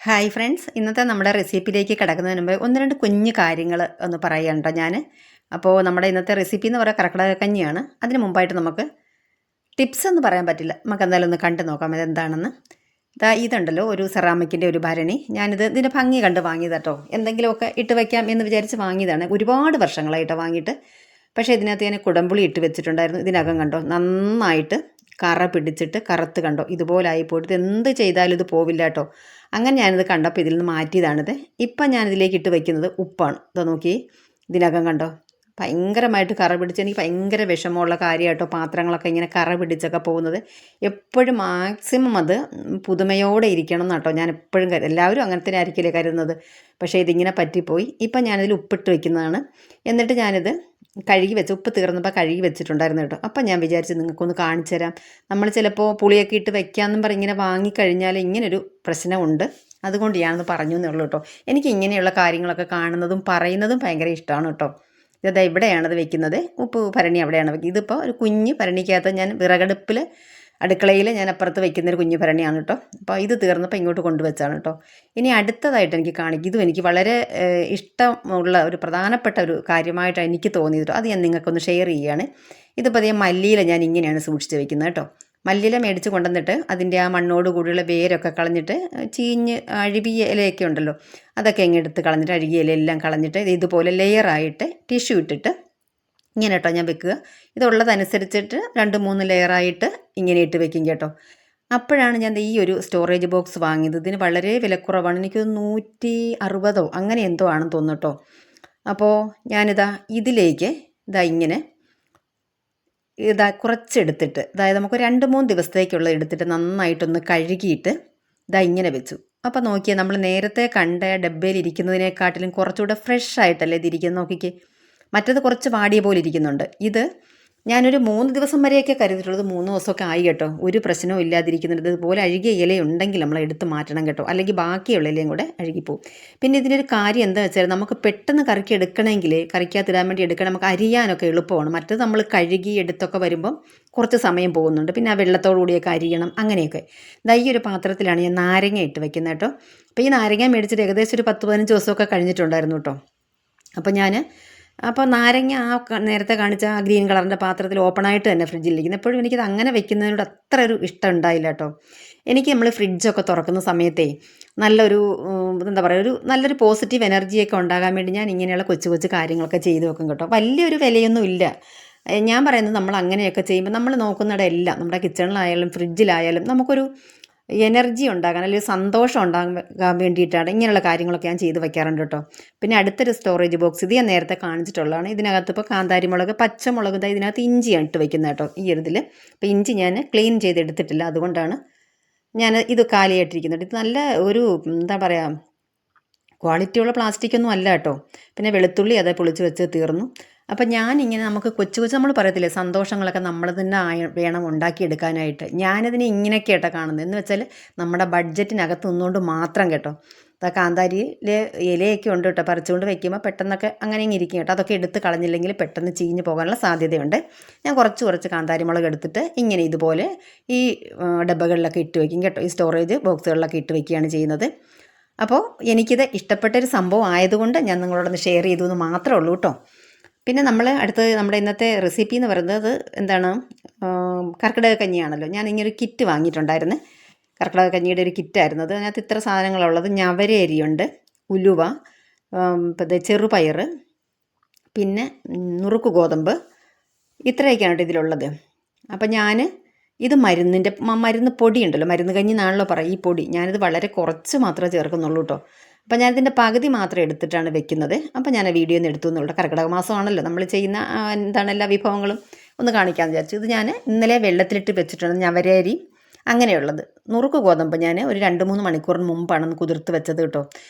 Hi friends, ഇന്നത്തെ നമ്മുടെ റെസിപ്പിയിലേക്ക് കിടക്കുന്നതിന് മുമ്പ് ഒന്ന് രണ്ട് കുഞ്ഞു കാര്യങ്ങൾ ഒന്ന് പറയാനുണ്ടോ ഞാൻ. അപ്പോൾ നമ്മുടെ ഇന്നത്തെ റെസിപ്പി എന്ന് പറയുക കർക്കിടക കഞ്ഞിയാണ്. അതിന് മുമ്പായിട്ട് നമുക്ക് ടിപ്സ് എന്ന് പറയാൻ പറ്റില്ല, നമുക്ക് എന്തായാലും ഒന്ന് കണ്ടു നോക്കാം ഇതെന്താണെന്ന്. ഇതുണ്ടല്ലോ ഒരു സെറാമിക്കിൻ്റെ ഒരു ഭരണി. ഇതിൻ്റെ ഭംഗി കണ്ട് വാങ്ങിയതാട്ടോ. എന്തെങ്കിലുമൊക്കെ ഇട്ട് വയ്ക്കാം എന്ന് വിചാരിച്ച് വാങ്ങിയതാണ്. ഒരുപാട് വർഷങ്ങളായിട്ട് വാങ്ങിയിട്ട്. പക്ഷേ ഇതിനകത്ത് ഞാൻ കുടംപുളി ഇട്ട് വെച്ചിട്ടുണ്ടായിരുന്നു. ഇതിനകം കണ്ടോ നന്നായിട്ട് കറ പിടിച്ചിട്ട് കറുത്ത് കണ്ടോ ഇതുപോലായി പോയിട്ട് എന്ത് ചെയ്താലും ഇത് പോവില്ല കേട്ടോ. അങ്ങനെ ഞാനിത് കണ്ടപ്പോൾ ഇതിൽ നിന്ന് മാറ്റിയതാണിത്. ഇപ്പം ഞാനിതിലേക്ക് ഇട്ട് വയ്ക്കുന്നത് ഉപ്പാണ്. ഇതാ നോക്കി, ഇതിനകം കണ്ടോ ഭയങ്കരമായിട്ട് കറ പിടിച്ച് എനിക്ക് ഭയങ്കര വിഷമമുള്ള കാര്യമായിട്ടോ. പാത്രങ്ങളൊക്കെ ഇങ്ങനെ കറ പിടിച്ചൊക്കെ പോകുന്നത് എപ്പോഴും മാക്സിമം അത് പുതുമയോടെ ഇരിക്കണം എന്നാട്ടോ ഞാൻ എപ്പോഴും എല്ലാവരും അങ്ങനെ തന്നെ ആയിരിക്കില്ലേ കരുതുന്നത്. പക്ഷേ ഇതിങ്ങനെ പറ്റിപ്പോയി. ഇപ്പം ഞാനിതിൽ ഉപ്പിട്ട് വയ്ക്കുന്നതാണ്. എന്നിട്ട് ഞാനിത് കഴുകി വെച്ച് ഉപ്പ് തീർന്നപ്പോൾ കഴുകി വെച്ചിട്ടുണ്ടായിരുന്നു കേട്ടോ. അപ്പം ഞാൻ വിചാരിച്ച് നിങ്ങൾക്കൊന്ന് കാണിച്ചു തരാം. നമ്മൾ ചിലപ്പോൾ പുളിയൊക്കെ ഇട്ട് വെക്കാമെന്നും പറഞ്ഞ് ഇങ്ങനെ വാങ്ങിക്കഴിഞ്ഞാൽ ഇങ്ങനൊരു പ്രശ്നമുണ്ട്. അതുകൊണ്ട് ഞാനൊന്ന് പറഞ്ഞു എന്നുള്ളൂ കേട്ടോ. എനിക്ക് ഇങ്ങനെയുള്ള കാര്യങ്ങളൊക്കെ കാണുന്നതും പറയുന്നതും ഭയങ്കര ഇഷ്ടമാണ് കേട്ടോ. ഇതാ ഇവിടെയാണത് വെക്കുന്നത്. ഉപ്പ് ഭരണി അവിടെയാണ് വെക്കുന്നത്. ഇതിപ്പോൾ ഒരു കുഞ്ഞ് ഭരണിക്കകത്ത് ഞാൻ വിറകടുപ്പിൽ അടുക്കളയിൽ ഞാൻ അപ്പുറത്ത് വയ്ക്കുന്നൊരു കുഞ്ഞു ഭരണിയാണ് കേട്ടോ. അപ്പോൾ ഇത് തീർന്നപ്പോൾ ഇങ്ങോട്ട് കൊണ്ടുവച്ചാണ് കേട്ടോ. ഇനി അടുത്തതായിട്ട് എനിക്ക് കാണിക്കും. ഇതും എനിക്ക് വളരെ ഇഷ്ടമുള്ള ഒരു പ്രധാനപ്പെട്ട ഒരു കാര്യമായിട്ടാണ് എനിക്ക് തോന്നിയത്. അത് ഞാൻ നിങ്ങൾക്കൊന്ന് ഷെയർ ചെയ്യുകയാണ്. ഇതിപ്പോൾ അതേ മല്ലിയില ഞാൻ ഇങ്ങനെയാണ് സൂക്ഷിച്ച് വെക്കുന്നത് കേട്ടോ. മല്ലിയില മേടിച്ച് കൊണ്ടുവന്നിട്ട് അതിൻ്റെ ആ മണ്ണോട് കൂടിയുള്ള വേരൊക്കെ കളഞ്ഞിട്ട് ചീഞ്ഞ് അഴുകിയ ഇലയൊക്കെ ഉണ്ടല്ലോ, അതൊക്കെ ഇങ്ങ് എടുത്ത് കളഞ്ഞിട്ട് അഴുകിയ ഇലയെല്ലാം കളഞ്ഞിട്ട് ഇതുപോലെ ലെയറായിട്ട് ടിഷ്യൂ ഇട്ടിട്ട് ഇങ്ങനെ കേട്ടോ ഞാൻ വെക്കുക. ഇതുള്ളതനുസരിച്ചിട്ട് 2-3 ലെയറായിട്ട് ഇങ്ങനെ ഇട്ട് വെക്കും കേട്ടോ. അപ്പോഴാണ് ഞാൻ ഈ ഒരു സ്റ്റോറേജ് ബോക്സ് വാങ്ങിയത്. ഇതിന് വളരെ വിലക്കുറവാണ്. എനിക്ക് 160 അങ്ങനെ എന്തോ ആണെന്ന് തോന്നുന്നു കേട്ടോ. അപ്പോൾ ഞാനിതാ ഇതിലേക്ക് ഇങ്ങനെ കുറച്ചെടുത്തിട്ട്, അതായത് നമുക്ക് 2-3 ദിവസത്തേക്കുള്ള എടുത്തിട്ട് നന്നായിട്ടൊന്ന് കഴുകിയിട്ട് ഇങ്ങനെ വെച്ചു. അപ്പോൾ നോക്കിയാൽ നമ്മൾ നേരത്തെ കണ്ട ഡബ്ബയിൽ ഇരിക്കുന്നതിനെക്കാട്ടിലും കുറച്ചുകൂടെ ഫ്രഷ് ആയിട്ടല്ലേ ഇതിരിക്കുന്നത്. നോക്കിക്കേ, മറ്റത് കുറച്ച് വാടിയ പോലെ ഇരിക്കുന്നുണ്ട്. ഇത് ഞാനൊരു 3 ദിവസം വരെയൊക്കെ കരുതിയിട്ടുള്ളത്. 3 ദിവസമൊക്കെ ആയി കേട്ടോ. ഒരു പ്രശ്നവും ഇല്ലാതിരിക്കുന്നുണ്ട്. ഇതുപോലെ അഴുകിയ ഇലയുണ്ടെങ്കിൽ നമ്മൾ എടുത്ത് മാറ്റണം കേട്ടോ, അല്ലെങ്കിൽ ബാക്കിയുള്ള ഇലയും കൂടെ അഴുകിപ്പോവും. പിന്നെ ഇതിനൊരു കാര്യം എന്താ വെച്ചാൽ നമുക്ക് പെട്ടെന്ന് കറിക്ക് എടുക്കണമെങ്കിൽ, കറിക്കകത്തിടാൻ വേണ്ടി എടുക്കണം, നമുക്ക് അരിയാനൊക്കെ എളുപ്പമാണ്. മറ്റത് നമ്മൾ കഴുകി എടുത്തൊക്കെ വരുമ്പം കുറച്ച് സമയം പോകുന്നുണ്ട്. പിന്നെ ആ വെള്ളത്തോടുകൂടിയൊക്കെ അരിയണം, അങ്ങനെയൊക്കെ. ഈ ഒരു പാത്രത്തിലാണ് ഞാൻ നാരങ്ങ ഇട്ട് വെക്കുന്നത് കേട്ടോ. അപ്പോൾ ഈ നാരങ്ങ മേടിച്ചിട്ട് ഏകദേശം ഒരു 10-15 ദിവസമൊക്കെ കഴിഞ്ഞിട്ടുണ്ടായിരുന്നു കേട്ടോ. അപ്പോൾ നാരങ്ങ നേരത്തെ കാണിച്ച ആ ഗ്രീൻ കളറിൻ്റെ പാത്രത്തിൽ ഓപ്പണായിട്ട് തന്നെ ഫ്രിഡ്ജിലിരിക്കുന്നത്. എപ്പോഴും എനിക്കത് അങ്ങനെ വെക്കുന്നതിനോട് അത്ര ഒരു ഇഷ്ടം ഉണ്ടായില്ല കേട്ടോ. എനിക്ക് നമ്മൾ ഫ്രിഡ്ജൊക്കെ തുറക്കുന്ന സമയത്തേ നല്ലൊരു എന്താ പറയുക, നല്ലൊരു പോസിറ്റീവ് എനർജിയൊക്കെ ഉണ്ടാകാൻ വേണ്ടി ഞാൻ ഇങ്ങനെയുള്ള കൊച്ചു കൊച്ചു കാര്യങ്ങളൊക്കെ ചെയ്ത് വെക്കും കേട്ടോ. വലിയൊരു വിലയൊന്നും ഇല്ല. ഞാൻ പറയുന്നത് നമ്മൾ അങ്ങനെയൊക്കെ ചെയ്യുമ്പോൾ നമ്മൾ നോക്കുന്നിടം എല്ലാം, നമ്മുടെ കിച്ചണിലായാലും ഫ്രിഡ്ജിലായാലും നമുക്കൊരു എനർജി ഉണ്ടാകാൻ അല്ലെങ്കിൽ സന്തോഷം ഉണ്ടാകാൻ വേണ്ടിയിട്ടാണ് ഇങ്ങനെയുള്ള കാര്യങ്ങളൊക്കെ ഞാൻ ചെയ്ത് വയ്ക്കാറുണ്ട് കേട്ടോ. പിന്നെ അടുത്തൊരു സ്റ്റോറേജ് ബോക്സ്, ഇത് ഞാൻ നേരത്തെ കാണിച്ചിട്ടുള്ളതാണ്. ഇതിനകത്ത് ഇപ്പോൾ കാന്താരിമുളക്, പച്ചമുളക്, ഇതിനകത്ത് ഇഞ്ചിയാണ് ഇട്ട് വയ്ക്കുന്നത് കേട്ടോ. ഈ ഒരു ഇതിൽ അപ്പോൾ ഇഞ്ചി ഞാൻ ക്ലീൻ ചെയ്തെടുത്തിട്ടില്ല, അതുകൊണ്ടാണ് ഞാൻ ഇത് കാലിയായിട്ടിരിക്കുന്നത്. ഇത് നല്ല ഒരു എന്താ പറയുക, ക്വാളിറ്റിയുള്ള പ്ലാസ്റ്റിക്കൊന്നും അല്ല കേട്ടോ. പിന്നെ വെളുത്തുള്ളി അതേ പൊളിച്ച് വെച്ച് തീർന്നു. അപ്പം ഞാനിങ്ങനെ നമുക്ക് കൊച്ചു കൊച്ചു നമ്മൾ പറയത്തില്ലേ സന്തോഷങ്ങളൊക്കെ നമ്മൾ തന്നെ വേണം ഉണ്ടാക്കിയെടുക്കാനായിട്ട്. ഞാനതിനെ ഇങ്ങനെയൊക്കെ കേട്ടോ കാണുന്നത്. എന്ന് വെച്ചാൽ നമ്മുടെ ബഡ്ജറ്റിനകത്ത് നിന്നുകൊണ്ട് മാത്രം കേട്ടോ. കാന്താരിയിൽ ഇലയൊക്കെ ഉണ്ട് കേട്ടോ, പറിച്ചുകൊണ്ട് വയ്ക്കുമ്പോൾ പെട്ടെന്നൊക്കെ അങ്ങനെ ഇങ്ങനെ ഇരിക്കും കേട്ടോ. അതൊക്കെ എടുത്ത് കളഞ്ഞില്ലെങ്കിൽ പെട്ടെന്ന് ചീഞ്ഞ് പോകാനുള്ള സാധ്യതയുണ്ട്. ഞാൻ കുറച്ച് കാന്താരിമുളക് എടുത്തിട്ട് ഇങ്ങനെ ഇതുപോലെ ഈ ഡബ്ബകളിലൊക്കെ ഇട്ട് വയ്ക്കും കേട്ടോ. ഈ സ്റ്റോറേജ് ബോക്സുകളിലൊക്കെ ഇട്ട് വയ്ക്കുകയാണ് ചെയ്യുന്നത്. അപ്പോൾ എനിക്കിത് ഇഷ്ടപ്പെട്ടൊരു സംഭവം ആയതുകൊണ്ട് ഞാൻ നിങ്ങളോടൊന്ന് ഷെയർ ചെയ്തു എന്ന് മാത്രമേ ഉള്ളൂ കേട്ടോ. പിന്നെ നമ്മുടെ ഇന്നത്തെ റെസിപ്പി എന്ന് പറയുന്നത് എന്താണ്, കർക്കിടക കഞ്ഞിയാണല്ലോ. ഞാൻ ഇങ്ങനൊരു കിറ്റ് വാങ്ങിയിട്ടുണ്ടായിരുന്നു. കർക്കിടക കഞ്ഞിയുടെ ഒരു കിറ്റായിരുന്നു അത്. അതിനകത്ത് ഇത്ര സാധനങ്ങളുള്ളത്: ഞവര അരിയുണ്ട്, ഉലുവ, ചെറുപയർ, പിന്നെ നുറുക്ക് ഗോതമ്പ്, ഇത്രയൊക്കെയാണ് കേട്ടോ ഇതിലുള്ളത്. അപ്പം ഞാൻ ഇത് മരുന്ന് പൊടി ഉണ്ടല്ലോ, മരുന്ന് കഞ്ഞി എന്നാണല്ലോ പറയുക ഈ പൊടി, ഞാനിത് വളരെ കുറച്ച് മാത്രമേ ചേർക്കുന്നുള്ളൂ കേട്ടോ. അപ്പം ഞാനിതിൻ്റെ പകുതി മാത്രം എടുത്തിട്ടാണ് വെക്കുന്നത്. അപ്പം ഞാൻ വീഡിയോ ഒന്ന് എടുത്തു എന്നുള്ളത്. കർക്കിടക മാസമാണല്ലോ, നമ്മൾ ചെയ്യുന്ന എന്താണ് എല്ലാ വിഭവങ്ങളും ഒന്ന് കാണിക്കാമെന്ന് വിചാരിച്ചു. ഇത് ഞാൻ ഇന്നലെ വെള്ളത്തിലിട്ട് വെച്ചിട്ടുണ്ട്, ഞവരരി അങ്ങനെയുള്ളത്. നുറുക്ക് ഗോതമ്പ് ഞാൻ ഒരു 2-3 മണിക്കൂറിന് മുമ്പാണ് കുതിർത്ത് വെച്ചത് കേട്ടോ.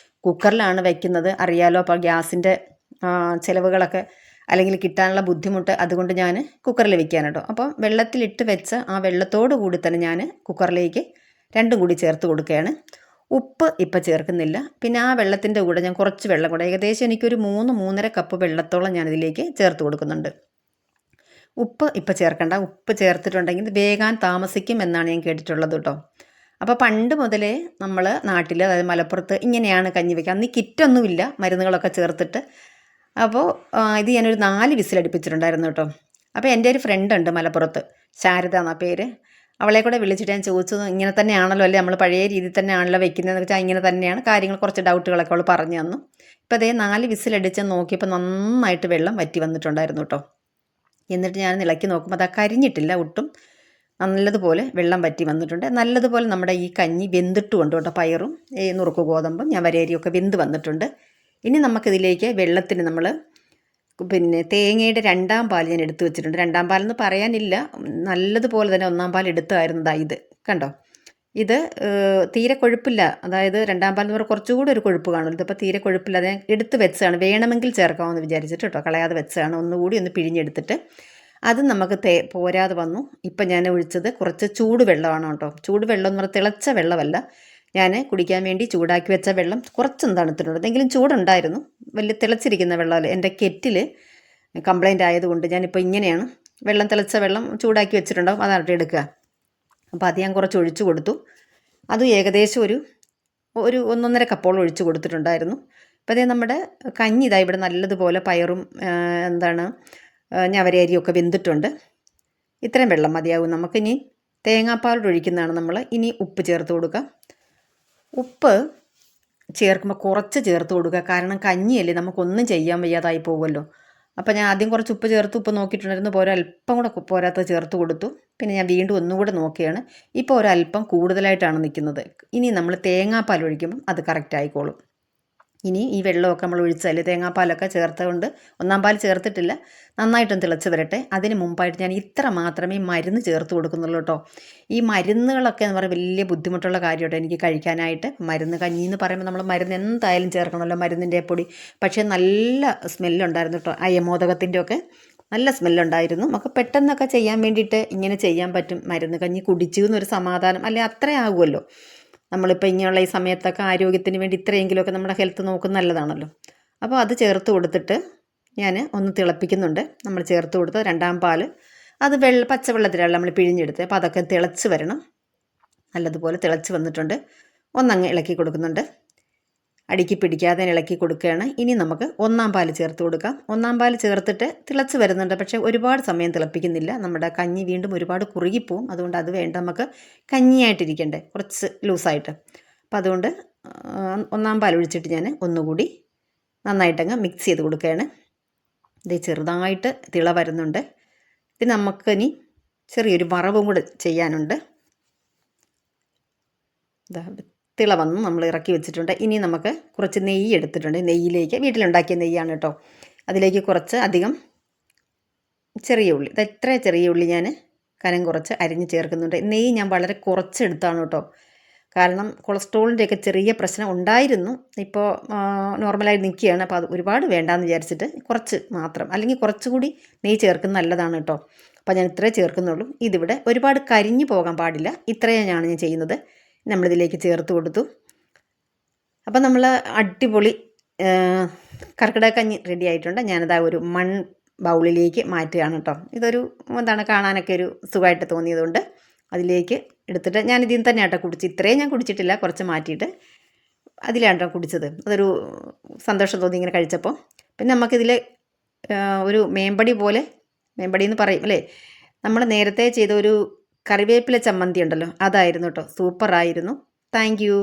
കുക്കറിലാണ് വയ്ക്കുന്നത്, അറിയാലോ. അപ്പോൾ ഗ്യാസിൻ്റെ ചിലവുകളൊക്കെ അല്ലെങ്കിൽ കിട്ടാനുള്ള ബുദ്ധിമുട്ട്, അതുകൊണ്ട് ഞാൻ കുക്കറിൽ വെക്കാൻ കേട്ടോ. അപ്പോൾ വെള്ളത്തിലിട്ട് വെച്ച് ആ വെള്ളത്തോടു കൂടി തന്നെ ഞാൻ കുക്കറിലേക്ക് 2 കൂടി ചേർത്ത് കൊടുക്കുകയാണ്. ഉപ്പ് ഇപ്പം ചേർക്കുന്നില്ല. പിന്നെ ആ വെള്ളത്തിൻ്റെ കൂടെ ഞാൻ കുറച്ച് വെള്ളം കൂടെ, ഏകദേശം എനിക്കൊരു 3-3.5 കപ്പ് വെള്ളത്തോളം ഞാനിതിലേക്ക് ചേർത്ത് കൊടുക്കുന്നുണ്ട്. ഉപ്പ് ഇപ്പം ചേർക്കണ്ട. ഉപ്പ് ചേർത്തിട്ടുണ്ടെങ്കിൽ ഇത് വേകാൻ താമസിക്കും എന്നാണ് ഞാൻ കേട്ടിട്ടുള്ളത് കേട്ടോ. അപ്പോൾ പണ്ട് മുതലേ നമ്മൾ നാട്ടിൽ, അതായത് മലപ്പുറത്ത് ഇങ്ങനെയാണ് കഞ്ഞി വയ്ക്കുക. അന്ന് ഈ കിറ്റൊന്നുമില്ല, മരുന്നുകളൊക്കെ ചേർത്തിട്ട്. അപ്പോൾ ഇത് ഞാനൊരു 4 വിസിലടുപ്പിച്ചിട്ടുണ്ടായിരുന്നു കേട്ടോ. അപ്പോൾ എൻ്റെ ഒരു ഫ്രണ്ട് ഉണ്ട് മലപ്പുറത്ത്, ശാരദ എന്നാ പേര്. അവളെ കൂടെ വിളിച്ചിട്ട് ഞാൻ ചോദിച്ചത് ഇങ്ങനെ തന്നെയാണല്ലോ അല്ലേ, നമ്മൾ പഴയ രീതിയിൽ തന്നെയാണല്ലോ വെക്കുന്നതെന്ന് വെച്ചാൽ ഇങ്ങനെ തന്നെയാണ് കാര്യങ്ങൾ, കുറച്ച് ഡൗട്ടുകളൊക്കെ അവൾ പറഞ്ഞു തന്നു. ഇപ്പോൾ അതേ 4 വിസിലടിച്ച് നോക്കിയപ്പോൾ നന്നായിട്ട് വെള്ളം വറ്റി വന്നിട്ടുണ്ടായിരുന്നു കേട്ടോ. എന്നിട്ട് ഞാൻ ഇളക്കി നോക്കുമ്പോൾ അത് കരിഞ്ഞിട്ടില്ല ഒട്ടും, നല്ലതുപോലെ വെള്ളം വറ്റി വന്നിട്ടുണ്ട്. നല്ലതുപോലെ നമ്മുടെ ഈ കഞ്ഞി വെന്തിട്ടുമുണ്ട് കേട്ടോ. പയറും ഈ നുറുക്ക് ഗോതമ്പും ഞാൻ വരേരിയൊക്കെ വെന്ത് വന്നിട്ടുണ്ട്. ഇനി നമുക്കിതിലേക്ക് വെള്ളത്തിന് നമ്മൾ തേങ്ങയുടെ 2ാം പാൽ ഞാൻ എടുത്തു വെച്ചിട്ടുണ്ട്. 2ാം പാലെന്ന് പറയാനില്ല, നല്ലതുപോലെ തന്നെ 1ാം പാൽ എടുത്തായിരുന്നതാ ഇത്. കണ്ടോ, ഇത് തീരെ കൊഴുപ്പില്ല. അതായത് 2ാം പാൽ എന്ന് പറഞ്ഞാൽ കുറച്ചുകൂടി ഒരു കൊഴുപ്പ് കാണും. ഇതിപ്പോൾ തീരെ കൊഴുപ്പില്ല, അത് ഞാൻ എടുത്ത് വെച്ചതാണ്, വേണമെങ്കിൽ ചേർക്കാമെന്ന് വിചാരിച്ചിട്ട് കേട്ടോ, കളയാതെ വെച്ചതാണ്. ഒന്നുകൂടി ഒന്ന് പിഴിഞ്ഞെടുത്തിട്ട് അത് നമുക്ക് പോരാതെ വന്നു. ഇപ്പം ഞാൻ ഒഴിച്ചത് കുറച്ച് ചൂടുവെള്ളമാണ് കേട്ടോ. ചൂടുവെള്ളം എന്ന് പറഞ്ഞാൽ തിളച്ച വെള്ളമല്ല, ഞാൻ കുടിക്കാൻ വേണ്ടി ചൂടാക്കി വെച്ച വെള്ളം കുറച്ചൊന്നും തണുത്തിട്ടുണ്ട്. എന്തെങ്കിലും ചൂടുണ്ടായിരുന്നു, വലിയ തിളച്ചിരിക്കുന്ന വെള്ളമല്ല. എൻ്റെ കെറ്റിൽ കംപ്ലൈൻ്റ് ആയതുകൊണ്ട് ഞാനിപ്പോൾ ഇങ്ങനെയാണ്, വെള്ളം തിളച്ച വെള്ളം ചൂടാക്കി വെച്ചിട്ടുണ്ടാവും, അതാണ് എടുക്കുക. അപ്പോൾ അത് ഞാൻ കുറച്ച് ഒഴിച്ചു കൊടുത്തു. അത് ഏകദേശം ഒരു 1.5 കപ്പോളം ഒഴിച്ചു കൊടുത്തിട്ടുണ്ടായിരുന്നു. അപ്പോൾ അതേ നമ്മുടെ കഞ്ഞി ഇതാ ഇവിടെ നല്ലതുപോലെ പയറും ഞവരരിയൊക്കെ വെന്തിട്ടുണ്ട്. ഇത്രയും വെള്ളം മതിയാവും. നമുക്കിനി തേങ്ങാപ്പാൽ ഒഴിക്കുന്നതാണ് നമ്മൾ. ഇനി ഉപ്പ് ചേർത്ത് കൊടുക്കാം. ഉപ്പ് ചേർക്കുമ്പോൾ കുറച്ച് ചേർത്ത് കൊടുക്കുക, കാരണം കഞ്ഞിയല്ലേ, നമുക്കൊന്നും ചെയ്യാൻ വയ്യാതായി പോകുമല്ലോ. അപ്പോൾ ഞാൻ ആദ്യം കുറച്ച് ഉപ്പ് ചേർത്ത്, ഉപ്പ് നോക്കിയിട്ടുണ്ടായിരുന്നു, ഇപ്പോൾ ഒരല്പം കൂടെ പോരാത്തത് ചേർത്ത് കൊടുത്തു. പിന്നെ ഞാൻ വീണ്ടും ഒന്നുകൂടെ നോക്കിയാണ്. ഇപ്പോൾ ഒരല്പം കൂടുതലായിട്ടാണ് നിൽക്കുന്നത്. ഇനി നമ്മൾ തേങ്ങാപ്പാൽ ഒഴിക്കുമ്പം അത് കറക്റ്റ് ആയിക്കോളും. ഇനി ഈ വെള്ളമൊക്കെ നമ്മൾ ഒഴിച്ചാൽ, തേങ്ങാപ്പാലൊക്കെ ചേർത്തുകൊണ്ട് 1ാം പാൽ ചേർത്തിട്ടില്ല, നന്നായിട്ടൊന്ന് തിളച്ച് വരട്ടെ. അതിന് മുമ്പായിട്ട് ഞാൻ ഇത്ര മാത്രമേ മരുന്ന് ചേർത്ത് കൊടുക്കുന്നുള്ളൂ കേട്ടോ. ഈ മരുന്നുകളൊക്കെ എന്ന് പറയുന്നത് വലിയ ബുദ്ധിമുട്ടുള്ള കാര്യം കേട്ടോ എനിക്ക് കഴിക്കാനായിട്ട്. മരുന്ന് കഞ്ഞി എന്ന് പറയുമ്പോൾ നമ്മൾ മരുന്ന് എന്തായാലും ചേർക്കണമല്ലോ, മരുന്നിൻ്റെ പൊടി. പക്ഷേ നല്ല സ്മെല്ലുണ്ടായിരുന്നു കേട്ടോ, അയമോദകത്തിൻ്റെ ഒക്കെ നല്ല സ്മെല്ലുണ്ടായിരുന്നു. നമുക്ക് പെട്ടെന്നൊക്കെ ചെയ്യാൻ വേണ്ടിയിട്ട് ഇങ്ങനെ ചെയ്യാൻ പറ്റും. മരുന്ന് കഞ്ഞി കുടിച്ചു എന്നൊരു സമാധാനം അല്ലെ, അത്രയാകുമല്ലോ. നമ്മളിപ്പോൾ ഇങ്ങനെയുള്ള ഈ സമയത്തൊക്കെ ആരോഗ്യത്തിന് വേണ്ടി ഇത്രയെങ്കിലുമൊക്കെ നമ്മുടെ ഹെൽത്ത് നോക്കുന്നത് നല്ലതാണല്ലോ. അപ്പോൾ അത് ചേർത്ത് കൊടുത്തിട്ട് ഞാൻ ഒന്ന് തിളപ്പിക്കുന്നുണ്ട്. നമ്മൾ ചേർത്ത് കൊടുത്ത് 2ാം പാൽ അത് പച്ചവെള്ളത്തിലാണ് നമ്മൾ പിഴിഞ്ഞെടുത്ത്. അപ്പോൾ അതൊക്കെ തിളച്ച് വരണം. നല്ലതുപോലെ തിളച്ച് വന്നിട്ടുണ്ട്. ഒന്നങ്ങ് ഇളക്കി കൊടുക്കുന്നുണ്ട്, അടിക്ക് പിടിക്കാതെ ഇളക്കി കൊടുക്കുകയാണ്. ഇനി നമുക്ക് 1ാം പാൽ ചേർത്ത് കൊടുക്കാം. 1ാം പാൽ ചേർത്തിട്ട് തിളച്ച് വരുന്നുണ്ട്, പക്ഷേ ഒരുപാട് സമയം തിളപ്പിക്കുന്നില്ല. നമ്മുടെ കഞ്ഞി വീണ്ടും ഒരുപാട് കുറുകിപ്പോവും. അതുകൊണ്ട് അത് വേണ്ട, നമുക്ക് കഞ്ഞിയായിട്ടിരിക്കണ്ടേ, കുറച്ച് ലൂസായിട്ട്. അപ്പം അതുകൊണ്ട് 1ാം പാൽ ഒഴിച്ചിട്ട് ഞാൻ ഒന്നുകൂടി നന്നായിട്ടങ്ങ് മിക്സ് ചെയ്ത് കൊടുക്കുകയാണ്. ഇത് ചെറുതായിട്ട് തിള വരുന്നുണ്ട്. ഇത് നമുക്കിനി ചെറിയൊരു വറവും കൂടെ ചെയ്യാനുണ്ട്. തിള വന്ന് നമ്മൾ ഇറക്കി വെച്ചിട്ടുണ്ട്. ഇനി നമുക്ക് കുറച്ച് നെയ്യ് എടുത്തിട്ടുണ്ട്. നെയ്യിലേക്ക്, വീട്ടിലുണ്ടാക്കിയ നെയ്യാണ് കേട്ടോ, അതിലേക്ക് കുറച്ച് അധികം ചെറിയ ഉള്ളി, ഇത്ര ചെറിയ ഉള്ളി ഞാൻ കനം കുറച്ച് അരിഞ്ഞ് ചേർക്കുന്നുണ്ട്. നെയ്യ് ഞാൻ വളരെ കുറച്ചെടുത്താണ് കേട്ടോ, കാരണം കൊളസ്ട്രോളിൻ്റെയൊക്കെ ചെറിയ പ്രശ്നം ഉണ്ടായിരുന്നു. ഇപ്പോൾ നോർമലായി നിൽക്കുകയാണ്. അപ്പോൾ അത് ഒരുപാട് വേണ്ടാന്ന് വിചാരിച്ചിട്ട് കുറച്ച് മാത്രം, അല്ലെങ്കിൽ കുറച്ചുകൂടി നെയ്യ് ചേർക്കുന്നത് നല്ലതാണ് കേട്ടോ. അപ്പോൾ ഞാൻ ഇത്രേ ചേർക്കുന്നുള്ളൂ. ഇതിവിടെ ഒരുപാട് കരിഞ്ഞു പോകാൻ പാടില്ല, ഇത്രയാണ് ഞാൻ ചെയ്യുന്നത്. നമ്മളിതിലേക്ക് ചേർത്ത് കൊടുത്തു. അപ്പം നമ്മൾ അടിപൊളി കർക്കിടക കഞ്ഞി റെഡി ആയിട്ടുണ്ട്. ഞാനത് ഒരു മൺ ബൗളിലേക്ക് മാറ്റുകയാണ് കേട്ടോ. ഇതൊരു കാണാനൊക്കെ ഒരു സുഖമായിട്ട് തോന്നിയതുകൊണ്ട് അതിലേക്ക് എടുത്തിട്ട് ഞാനിതിൽ നിന്ന് തന്നെ കേട്ടോ കുടിച്ച്. ഇത്രയും ഞാൻ കുടിച്ചിട്ടില്ല, കുറച്ച് മാറ്റിയിട്ട് അതിലാണ് കേട്ടോ കുടിച്ചത്. അതൊരു സന്തോഷം തോന്നി ഇങ്ങനെ കഴിച്ചപ്പോൾ. പിന്നെ നമുക്കിതിൽ ഒരു മേമ്പടി പോലെ, മേമ്പടി എന്ന് പറയും അല്ലേ, നമ്മൾ നേരത്തെ ചെയ്ത ഒരു കറിവേപ്പില ചമ്മന്തി ഉണ്ടല്ലോ, അതായിരുന്നു കേട്ടോ. സൂപ്പറായിരുന്നു. Thank you.